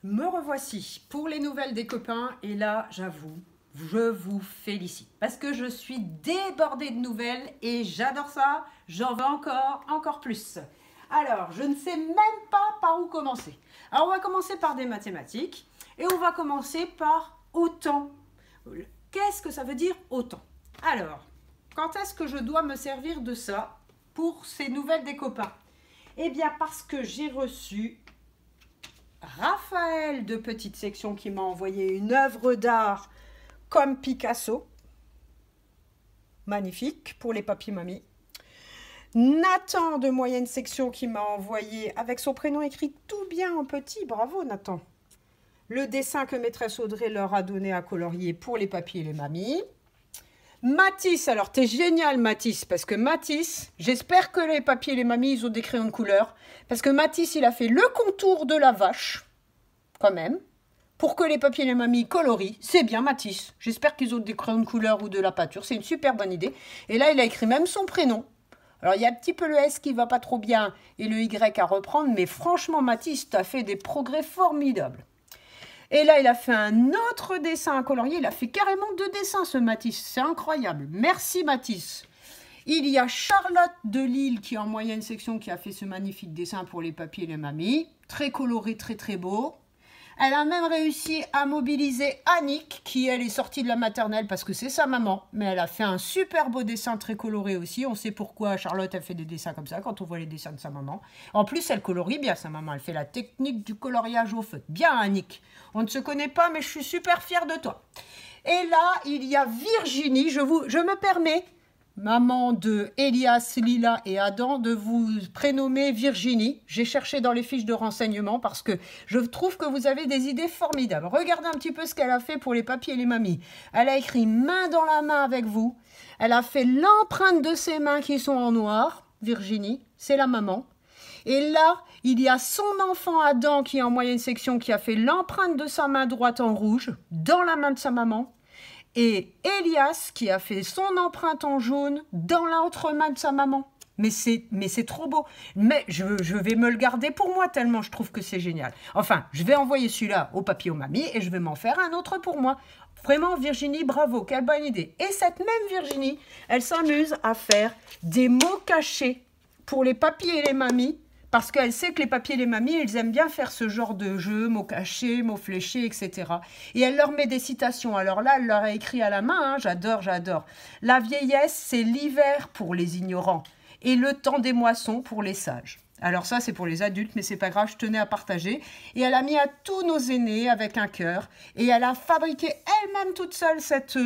Me revoici pour les nouvelles des copains et là, j'avoue, je vous félicite parce que je suis débordée de nouvelles et j'adore ça, j'en veux encore plus. Alors, je ne sais même pas par où commencer. Alors, on va commencer par des mathématiques et on va commencer par autant. Qu'est-ce que ça veut dire autant? Alors, quand est-ce que je dois me servir de ça pour ces nouvelles des copains? Eh bien, parce que j'ai reçu Raphaël de Petite Section qui m'a envoyé une œuvre d'art comme Picasso. Magnifique pour les papis-mamies. Nathan de Moyenne Section qui m'a envoyé avec son prénom écrit tout bien en petit. Bravo Nathan. Le dessin que maîtresse Audrey leur a donné à colorier pour les papis et les mamies. Matisse, alors t'es génial Matisse, parce que Matisse, j'espère que les papiers et les mamies, ils ont des crayons de couleur, parce que Matisse, il a fait le contour de la vache, quand même, pour que les papiers et les mamies colorient. C'est bien Matisse, j'espère qu'ils ont des crayons de couleur ou de la pâture, c'est une super bonne idée. Et là, il a écrit même son prénom. Alors, il y a un petit peu le S qui va pas trop bien et le Y à reprendre, mais franchement, Matisse, t'as fait des progrès formidables. Et là, il a fait un autre dessin à colorier. Il a fait carrément 2 dessins, ce Matisse. C'est incroyable. Merci, Matisse. Il y a Charlotte de Lille, qui est en moyenne section, qui a fait ce magnifique dessin pour les papiers et les mamies. Très coloré, très beau. Elle a même réussi à mobiliser Annick, qui, elle, est sortie de la maternelle parce que c'est sa maman. Mais elle a fait un super beau dessin très coloré aussi. On sait pourquoi Charlotte a fait des dessins comme ça quand on voit les dessins de sa maman. En plus, elle colorie bien, sa maman. Elle fait la technique du coloriage au feutre. Bien, Annick. On ne se connaît pas, mais je suis super fière de toi. Et là, il y a Virginie. Je me permets, maman de Elias, Lila et Adam, de vous prénommer Virginie. J'ai cherché dans les fiches de renseignement parce que je trouve que vous avez des idées formidables. Regardez un petit peu ce qu'elle a fait pour les papiers et les mamies. Elle a écrit main dans la main avec vous. Elle a fait l'empreinte de ses mains qui sont en noir. Virginie, c'est la maman. Et là, il y a son enfant Adam qui est en moyenne section qui a fait l'empreinte de sa main droite en rouge dans la main de sa maman. Et Elias qui a fait son empreinte en jaune dans l'autre main de sa maman. Mais c'est trop beau. Mais je vais me le garder pour moi tellement je trouve que c'est génial. Enfin, je vais envoyer celui-là au papier aux mamies et je vais m'en faire un autre pour moi. Vraiment, Virginie, bravo, quelle bonne idée. Et cette même Virginie, elle s'amuse à faire des mots cachés pour les papiers et les mamies. Parce qu'elle sait que les papiers et les mamies, ils aiment bien faire ce genre de jeu, mots cachés, mots fléchés, etc. Et elle leur met des citations. Alors là, elle leur a écrit à la main, hein, j'adore. La vieillesse, c'est l'hiver pour les ignorants et le temps des moissons pour les sages. Alors ça, c'est pour les adultes, mais c'est pas grave, je tenais à partager. Et elle a mis à tous nos aînés avec un cœur. Et elle a fabriqué elle-même toute seule cette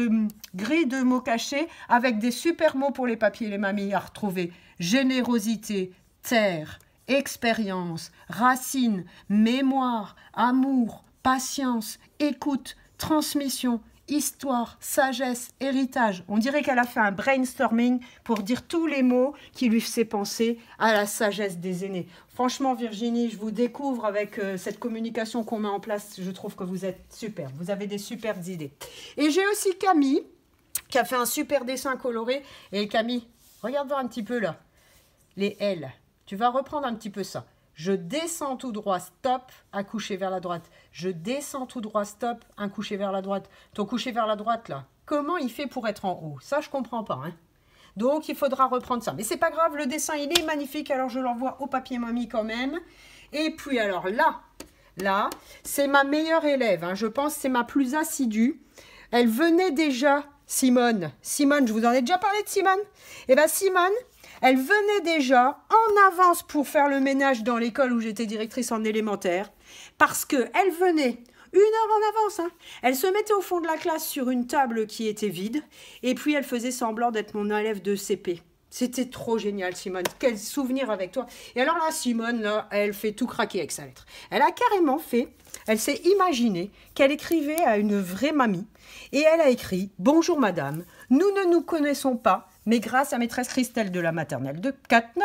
grille de mots cachés avec des super mots pour les papiers et les mamies à retrouver. Générosité, terre, expérience, racine, mémoire, amour, patience, écoute, transmission, histoire, sagesse, héritage. On dirait qu'elle a fait un brainstorming pour dire tous les mots qui lui faisaient penser à la sagesse des aînés. Franchement, Virginie, je vous découvre avec cette communication qu'on met en place. Je trouve que vous êtes super. Vous avez des superbes idées. Et j'ai aussi Camille qui a fait un super dessin coloré. Et Camille, regarde voir un petit peu là. Les L. Tu vas reprendre un petit peu ça. Je descends tout droit, stop, un coucher vers la droite. Je descends tout droit, stop, un coucher vers la droite. Ton coucher vers la droite, là, comment il fait pour être en haut? Ça, je comprends pas. Hein. Donc, il faudra reprendre ça. Mais c'est pas grave, le dessin, il est magnifique. Alors, je l'envoie au papier mamie quand même. Et puis, alors là, c'est ma meilleure élève. Hein. Je pense que c'est ma plus assidue. Elle venait déjà, Simone. Simone, je vous en ai déjà parlé de Simone? Eh bien, Simone... Elle venait déjà en avance pour faire le ménage dans l'école où j'étais directrice en élémentaire, parce qu'elle venait 1 heure en avance. Hein. Elle se mettait au fond de la classe sur une table qui était vide, et puis elle faisait semblant d'être mon élève de CP. C'était trop génial, Simone. Quel souvenir avec toi. Et alors là, Simone, là, elle fait tout craquer avec sa lettre. Elle a carrément fait, elle s'est imaginée qu'elle écrivait à une vraie mamie, et elle a écrit « Bonjour madame, nous ne nous connaissons pas, mais grâce à maîtresse Christelle de la maternelle de Cattenom,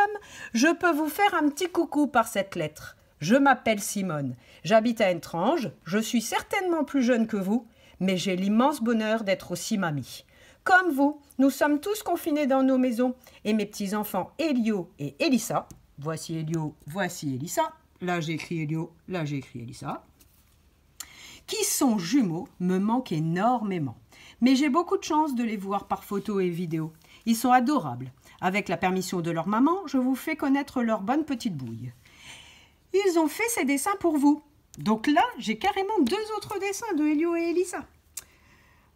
je peux vous faire un petit coucou par cette lettre. Je m'appelle Simone, j'habite à Entrange, je suis certainement plus jeune que vous, mais j'ai l'immense bonheur d'être aussi mamie. Comme vous, nous sommes tous confinés dans nos maisons, et mes petits-enfants Elio et Elissa, voici Elio, voici Elissa, là j'ai écrit Elio, là j'ai écrit Elissa, qui sont jumeaux, me manquent énormément. Mais j'ai beaucoup de chance de les voir par photo et vidéo. Ils sont adorables. Avec la permission de leur maman, je vous fais connaître leur bonne petite bouille. Ils ont fait ces dessins pour vous. Donc là, j'ai carrément 2 autres dessins de Elio et Elisa.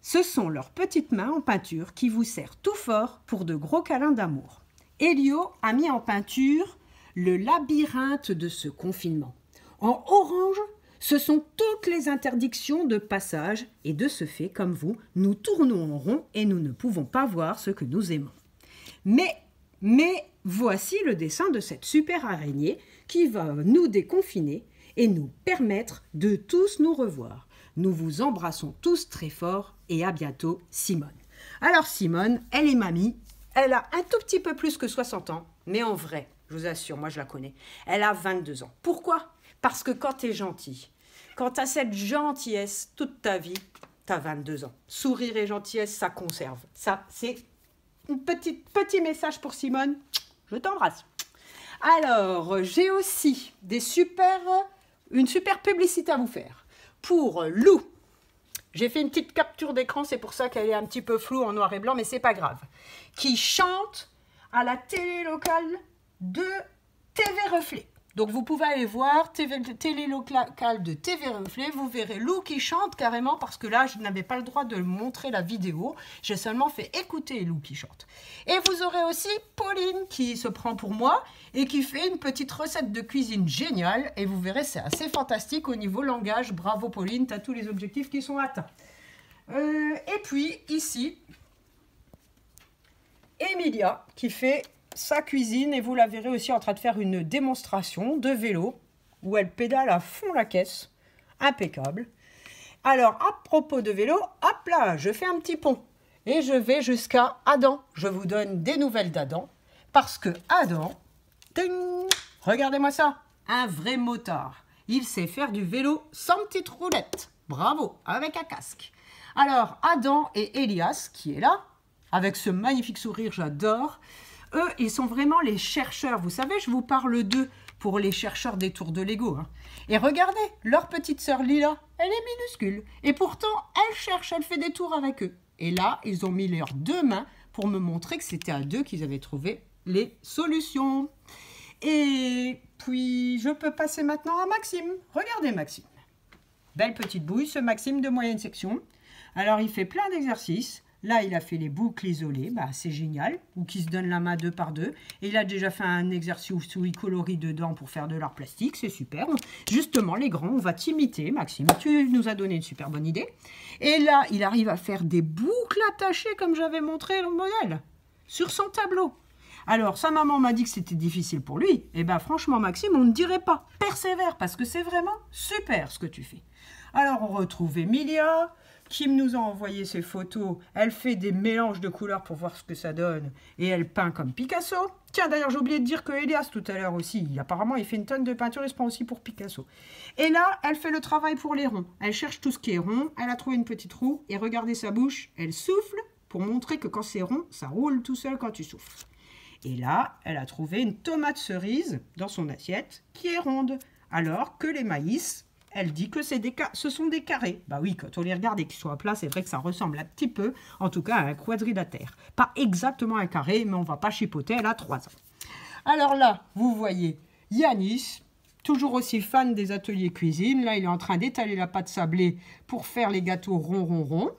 Ce sont leurs petites mains en peinture qui vous serrent tout fort pour de gros câlins d'amour. Elio a mis en peinture le labyrinthe de ce confinement. En orange, ce sont toutes les interdictions de passage et de ce fait, comme vous, nous tournons en rond et nous ne pouvons pas voir ce que nous aimons. Mais voici le dessin de cette super araignée qui va nous déconfiner et nous permettre de tous nous revoir. Nous vous embrassons tous très fort et à bientôt, Simone. Alors Simone, elle est mamie, elle a un tout petit peu plus que 60 ans, mais en vrai, je vous assure, moi je la connais, elle a 22 ans. Pourquoi ? Parce que quand tu es gentil, quand tu as cette gentillesse toute ta vie, tu as 22 ans. Sourire et gentillesse, ça conserve. Ça, c'est un petit message pour Simone. Je t'embrasse. Alors, j'ai aussi une super publicité à vous faire. Pour Lou. J'ai fait une petite capture d'écran, c'est pour ça qu'elle est un petit peu floue en noir et blanc, mais c'est pas grave. Qui chante à la télé locale de TV Reflet. Donc vous pouvez aller voir télé locale de TV Reflet, vous verrez Lou qui chante carrément parce que là je n'avais pas le droit de montrer la vidéo, j'ai seulement fait écouter Lou qui chante. Et vous aurez aussi Pauline qui se prend pour moi et qui fait une petite recette de cuisine géniale et vous verrez c'est assez fantastique au niveau langage, bravo Pauline, tu as tous les objectifs qui sont atteints. Et puis ici, Emilia qui fait sa cuisine et vous la verrez aussi en train de faire une démonstration de vélo où elle pédale à fond la caisse. Impeccable. Alors, à propos de vélo, hop là, je fais un petit pont et je vais jusqu'à Adam. Je vous donne des nouvelles d'Adam parce que Adam, ting, regardez-moi ça, un vrai motard. Il sait faire du vélo sans petite roulette. Bravo, avec un casque. Alors, Adam et Elias, qui est là, avec ce magnifique sourire, j'adore. Eux, ils sont vraiment les chercheurs. Vous savez, je vous parle d'eux pour les chercheurs des tours de Lego. Hein. Et regardez, leur petite sœur Lila, elle est minuscule. Et pourtant, elle cherche, elle fait des tours avec eux. Et là, ils ont mis leurs 2 mains pour me montrer que c'était à 2 qu'ils avaient trouvé les solutions. Et puis, je peux passer maintenant à Maxime. Regardez Maxime. Belle petite bouille, ce Maxime de moyenne section. Alors, il fait plein d'exercices. Là, il a fait les boucles isolées, bah, c'est génial, ou qui se donne la main 2 par 2. Et il a déjà fait un exercice où il colorie dedans pour faire de l'art plastique, c'est super. Justement, les grands, on va t'imiter, Maxime. Tu nous as donné une super bonne idée. Et là, il arrive à faire des boucles attachées, comme j'avais montré le modèle, sur son tableau. Alors, sa maman m'a dit que c'était difficile pour lui. Et bien, franchement, Maxime, on ne dirait pas. Persévère, parce que c'est vraiment super ce que tu fais. Alors, on retrouve Emilia. Kim nous a envoyé ses photos, elle fait des mélanges de couleurs pour voir ce que ça donne et elle peint comme Picasso. Tiens, d'ailleurs, j'ai oublié de dire que Elias tout à l'heure aussi, apparemment, il fait une tonne de peinture, il se prend aussi pour Picasso. Et là, elle fait le travail pour les ronds. Elle cherche tout ce qui est rond, elle a trouvé une petite roue et regardez sa bouche, elle souffle pour montrer que quand c'est rond, ça roule tout seul quand tu souffles. Et là, elle a trouvé une tomate cerise dans son assiette qui est ronde, alors que les maïs... Elle dit que ce sont des carrés. Bah oui, quand on les regarde et qu'ils sont à plat, c'est vrai que ça ressemble un petit peu, en tout cas, à un quadrilatère. Pas exactement un carré, mais on ne va pas chipoter, elle a 3 ans. Alors là, vous voyez Yanis, toujours aussi fan des ateliers cuisine. Là, il est en train d'étaler la pâte sablée pour faire les gâteaux ronds.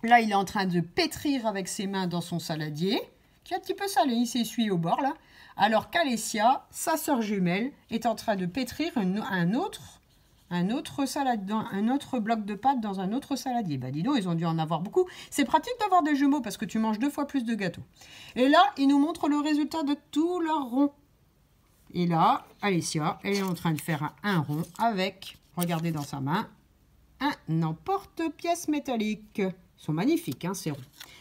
Là, il est en train de pétrir avec ses mains dans son saladier, qui est un petit peu salé, il s'essuie au bord là. Alors qu'Alessia, sa sœur jumelle, est en train de pétrir un autre bloc de pâte dans un autre saladier. Bah dis donc, ils ont dû en avoir beaucoup. C'est pratique d'avoir des jumeaux parce que tu manges 2 fois plus de gâteaux. Et là, ils nous montrent le résultat de tous leurs ronds. Et là, Alessia, elle est en train de faire un rond avec, regardez dans sa main, un emporte-pièce métallique. Ils sont magnifiques, hein, ces ronds.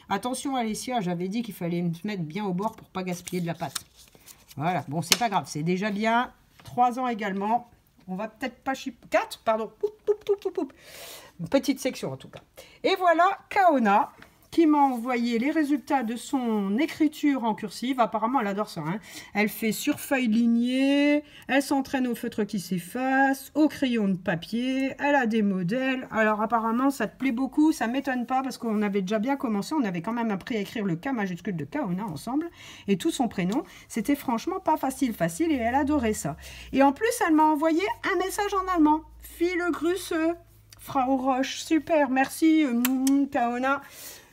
Attention Alessia, j'avais dit qu'il fallait se mettre bien au bord pour pas gaspiller de la pâte. Voilà, bon, c'est pas grave, c'est déjà bien. 3 ans également. On va peut-être pas chiper. 4, pardon. Une petite section en tout cas. Et voilà Kaona qui m'a envoyé les résultats de son écriture en cursive. Apparemment, elle adore ça. Hein. Elle fait sur feuille lignée, elle s'entraîne au feutre qui s'efface, au crayon de papier, elle a des modèles. Alors apparemment, ça te plaît beaucoup, ça ne m'étonne pas parce qu'on avait déjà bien commencé. On avait quand même appris à écrire le K majuscule de Kaona ensemble et tout son prénom. C'était franchement pas facile et elle adorait ça. Et en plus, elle m'a envoyé un message en allemand. Viele Grüße, Frau Roche. Super, merci Kaona.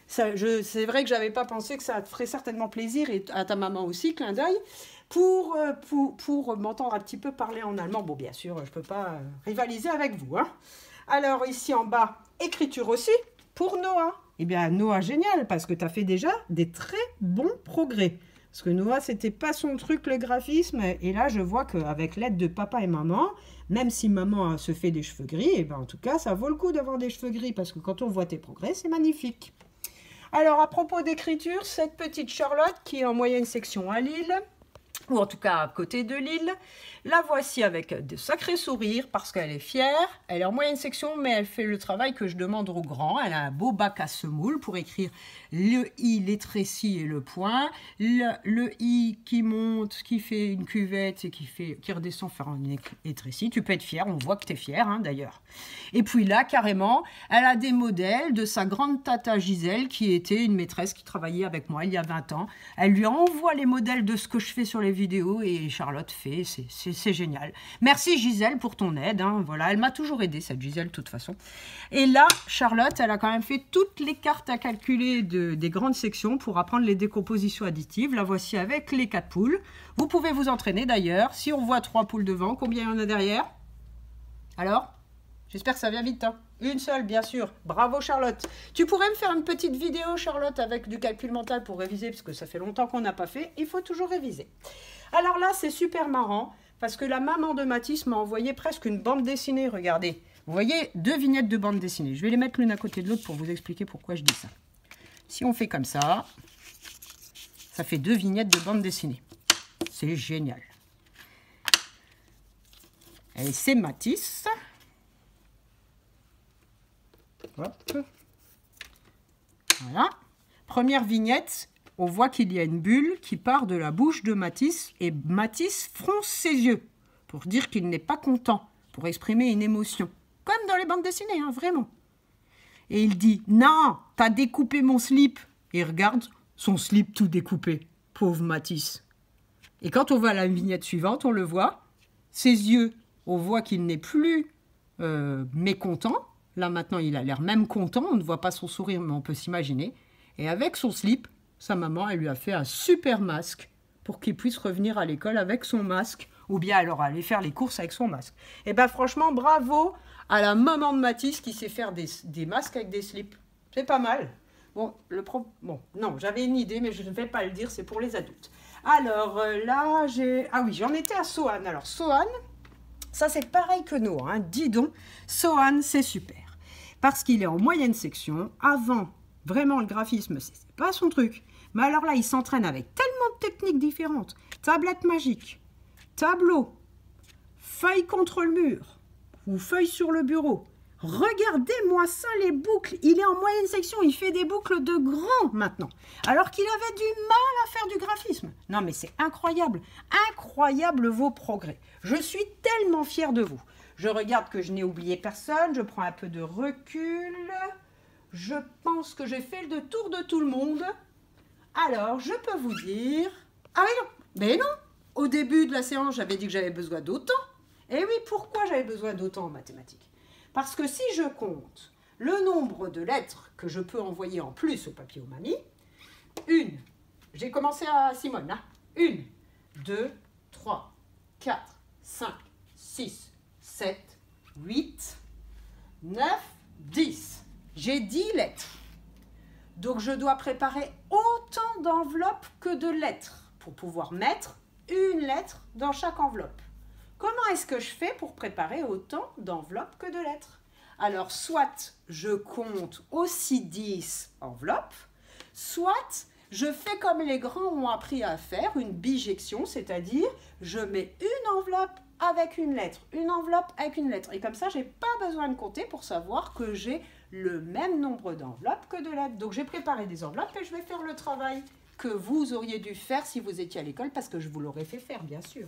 C'est vrai que j'avais pas pensé que ça te ferait certainement plaisir et à ta maman aussi, clin d'œil, pour m'entendre un petit peu parler en allemand. Bon, bien sûr, je peux pas rivaliser avec vous. Hein. Alors, ici en bas, écriture aussi pour Noah. Eh bien, Noah, génial, parce que tu as fait déjà des très bons progrès. Parce que Noah, c'était pas son truc, le graphisme. Et là, je vois qu'avec l'aide de papa et maman, même si maman se fait des cheveux gris, eh ben, en tout cas, ça vaut le coup d'avoir des cheveux gris. Parce que quand on voit tes progrès, c'est magnifique. Alors, à propos d'écriture, cette petite Charlotte qui est en moyenne section à Lille, ou en tout cas à côté de Lille, la voici avec de sacrés sourires parce qu'elle est fière. Elle est en moyenne section, mais elle fait le travail que je demande aux grands. Elle a un beau bac à semoule pour écrire le I, les trécis et le point. Le I qui monte, qui fait une cuvette et qui redescend faire un étrécis. Tu peux être fier, on voit que tu es fier hein, d'ailleurs. Et puis là, carrément, elle a des modèles de sa grande tata Gisèle qui était une maîtresse qui travaillait avec moi il y a 20 ans. Elle lui envoie les modèles de ce que je fais sur les vidéos et Charlotte fait, c'est génial. Merci Gisèle pour ton aide, hein, voilà, elle m'a toujours aidé cette Gisèle de toute façon. Et là, Charlotte, elle a quand même fait toutes les cartes à calculer des grandes sections pour apprendre les décompositions additives. La voici avec les 4 poules. Vous pouvez vous entraîner d'ailleurs. Si on voit 3 poules devant, combien il y en a derrière? Alors? J'espère que ça vient vite. Hein. Une seule, bien sûr. Bravo Charlotte. Tu pourrais me faire une petite vidéo, Charlotte, avec du calcul mental pour réviser, parce que ça fait longtemps qu'on n'a pas fait. Il faut toujours réviser. Alors là, c'est super marrant, parce que la maman de Mathis m'a envoyé presque une bande dessinée. Regardez. Vous voyez, 2 vignettes de bande dessinée. Je vais les mettre l'une à côté de l'autre pour vous expliquer pourquoi je dis ça. Si on fait comme ça, ça fait 2 vignettes de bande dessinée. C'est génial. Et c'est Mathis. Hop. Voilà. Première vignette, on voit qu'il y a une bulle qui part de la bouche de Mathis et Mathis fronce ses yeux pour dire qu'il n'est pas content, pour exprimer une émotion. Comme dans les bandes dessinées, hein, vraiment. Et il dit « Non, t'as découpé mon slip !» Et regarde son slip tout découpé. Pauvre Mathis. Et quand on va à la vignette suivante, on le voit. Ses yeux, on voit qu'il n'est plus mécontent. Là, maintenant, il a l'air même content. On ne voit pas son sourire, mais on peut s'imaginer. Et avec son slip, sa maman, elle lui a fait un super masque pour qu'il puisse revenir à l'école avec son masque. Ou bien alors aller faire les courses avec son masque. Et bien franchement, bravo à la maman de Mathis qui sait faire des masques avec des slips. C'est pas mal. Bon, non, j'avais une idée, mais je ne vais pas le dire, c'est pour les adultes. Alors là, ah oui, j'en étais à Sohan. Alors Sohan, ça c'est pareil que Noah, hein. Dis donc, Sohan, c'est super. Parce qu'il est en moyenne section. Avant, vraiment, le graphisme, c'est pas son truc. Mais alors là, il s'entraîne avec tellement de techniques différentes. Tablette magique, tableau, feuille contre le mur ou feuille sur le bureau. Regardez-moi ça, les boucles. Il est en moyenne section, il fait des boucles de grand maintenant. Alors qu'il avait du mal à faire du graphisme. Non, mais c'est incroyable. Incroyable vos progrès. Je suis tellement fière de vous. Je regarde que je n'ai oublié personne. Je prends un peu de recul. Je pense que j'ai fait le tour de tout le monde. Alors, je peux vous dire... Ah oui, non. Mais non. Au début de la séance, j'avais dit que j'avais besoin d'autant. Et oui, pourquoi j'avais besoin d'autant en mathématiques? Parce que si je compte le nombre de lettres que je peux envoyer en plus au papier aux mamies, j'ai commencé à Simone, là. 1, 2, 3, 4, 5, 6, 7, 8, 9, 10. J'ai 10 lettres. Donc je dois préparer autant d'enveloppes que de lettres pour pouvoir mettre une lettre dans chaque enveloppe. Comment est-ce que je fais pour préparer autant d'enveloppes que de lettres? Alors, soit je compte aussi 10 enveloppes, soit je fais comme les grands ont appris à faire, une bijection, c'est-à-dire je mets une enveloppe avec une lettre, une enveloppe avec une lettre. Et comme ça, je n'ai pas besoin de compter pour savoir que j'ai le même nombre d'enveloppes que de lettres. Donc, j'ai préparé des enveloppes et je vais faire le travail que vous auriez dû faire si vous étiez à l'école, parce que je vous l'aurais fait faire, bien sûr.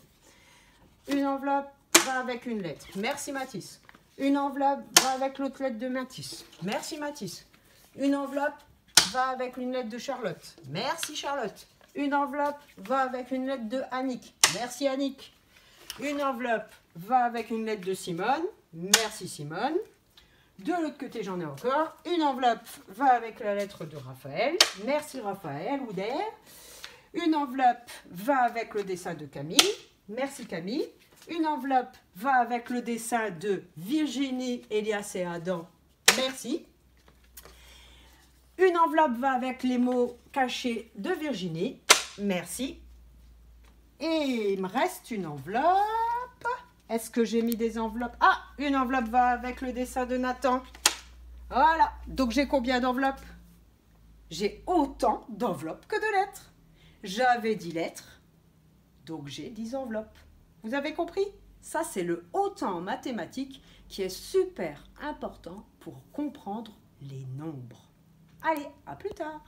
Une enveloppe va avec une lettre. Merci, Mathis. Une enveloppe va avec l'autre lettre de Mathis. Merci, Mathis. Une enveloppe va avec une lettre de Charlotte. Merci, Charlotte. Une enveloppe va avec une lettre de Annick. Merci, Annick. Une enveloppe va avec une lettre de Simone. Merci, Simone. De l'autre côté, j'en ai encore. Une enveloppe va avec la lettre de Raphaël. Merci, Raphaël. Ouder. Une enveloppe va avec le dessin de Camille. Merci, Camille. Une enveloppe va avec le dessin de Virginie, Elias et Adam. Merci. Une enveloppe va avec les mots cachés de Virginie. Merci. Et il me reste une enveloppe. Est-ce que j'ai mis des enveloppes? Ah, une enveloppe va avec le dessin de Nathan. Voilà. Donc j'ai combien d'enveloppes? J'ai autant d'enveloppes que de lettres. J'avais 10 lettres, donc j'ai 10 enveloppes. Vous avez compris? Ça, c'est le autant en mathématiques qui est super important pour comprendre les nombres. Allez, à plus tard!